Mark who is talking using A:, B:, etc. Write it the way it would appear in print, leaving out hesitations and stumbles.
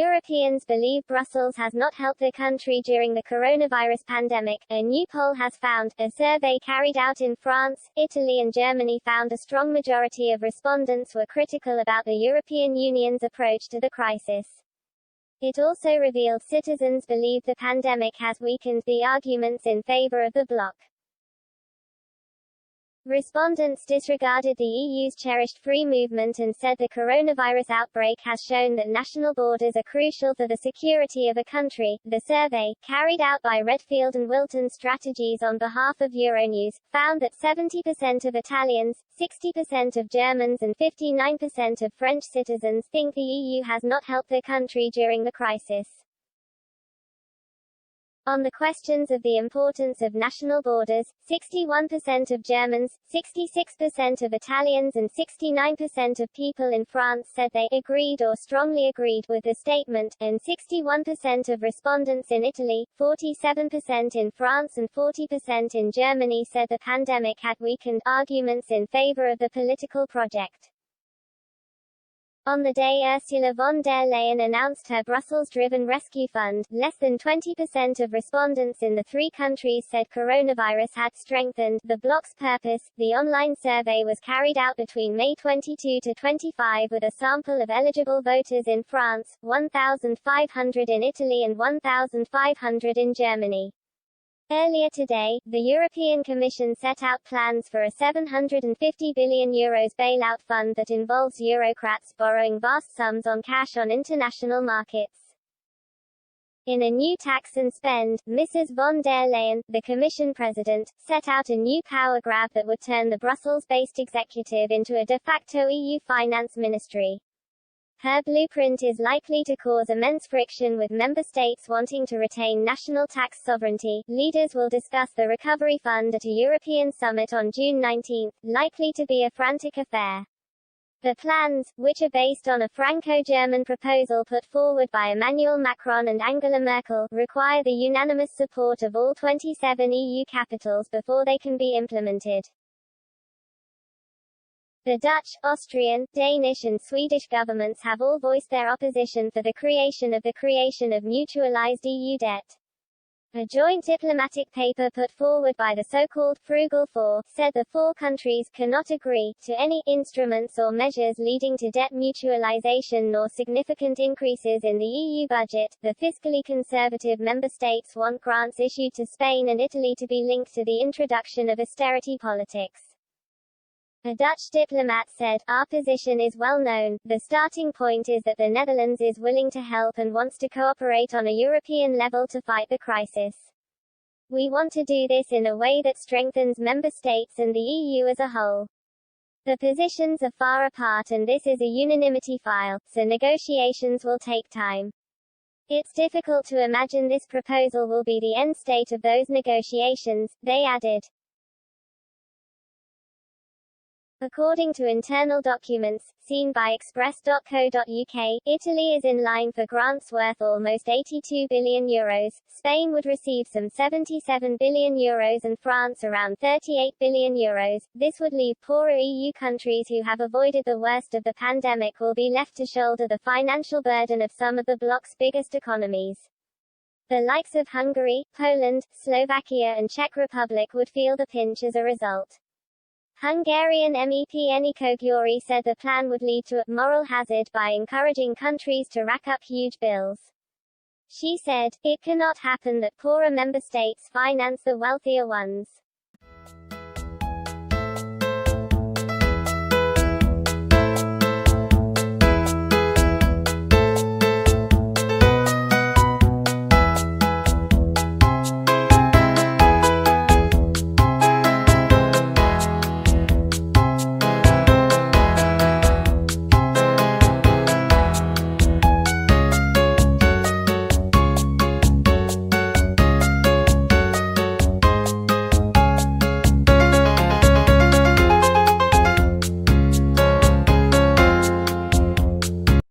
A: Europeans believe Brussels has not helped the country during the coronavirus pandemic, a new poll has found. A survey carried out in France, Italy and Germany found a strong majority of respondents were critical about the European Union's approach to the crisis. It also revealed citizens believe the pandemic has weakened the arguments in favor of the bloc. Respondents disregarded the EU's cherished free movement and said the coronavirus outbreak has shown that national borders are crucial for the security of a country. The survey, carried out by Redfield and Wilton Strategies on behalf of Euronews, found that 70% of Italians, 60% of Germans and 59% of French citizens think the EU has not helped their country during the crisis. On the questions of the importance of national borders, 61% of Germans, 66% of Italians and 69% of people in France said they agreed or strongly agreed with the statement, and 61% of respondents in Italy, 47% in France and 40% in Germany said the pandemic had weakened arguments in favor of the political project. On the day Ursula von der Leyen announced her Brussels-driven rescue fund, less than 20% of respondents in the three countries said coronavirus had strengthened the bloc's purpose. The online survey was carried out between May 22 to 25 with a sample of eligible voters in France, 1,500 in Italy and 1,500 in Germany. Earlier today, the European Commission set out plans for a €750 billion bailout fund that involves Eurocrats borrowing vast sums on cash on international markets. In a new tax and spend, Mrs. von der Leyen, the Commission President, set out a new power grab that would turn the Brussels-based executive into a de facto EU finance ministry. Her blueprint is likely to cause immense friction with member states wanting to retain national tax sovereignty. Leaders will discuss the recovery fund at a European summit on June 19, likely to be a frantic affair. The plans, which are based on a Franco-German proposal put forward by Emmanuel Macron and Angela Merkel, require the unanimous support of all 27 EU capitals before they can be implemented. The Dutch, Austrian, Danish and Swedish governments have all voiced their opposition for the creation of mutualized EU debt. A joint diplomatic paper put forward by the so-called Frugal Four said the four countries cannot agree to any instruments or measures leading to debt mutualization nor significant increases in the EU budget. The fiscally conservative member states want grants issued to Spain and Italy to be linked to the introduction of austerity politics. A Dutch diplomat said, "Our position is well known. The starting point is that the Netherlands is willing to help and wants to cooperate on a European level to fight the crisis. We want to do this in a way that strengthens member states and the EU as a whole. The positions are far apart and this is a unanimity file, so negotiations will take time. It's difficult to imagine this proposal will be the end state of those negotiations," they added. According to internal documents, seen by Express.co.uk, Italy is in line for grants worth almost €82 billion, Spain would receive some €77 billion and France around €38 billion. This would leave poorer EU countries who have avoided the worst of the pandemic will be left to shoulder the financial burden of some of the bloc's biggest economies. The likes of Hungary, Poland, Slovakia and Czech Republic would feel the pinch as a result. Hungarian MEP Enikö Győri said the plan would lead to a moral hazard by encouraging countries to rack up huge bills. She said, "It cannot happen that poorer member states finance the wealthier ones.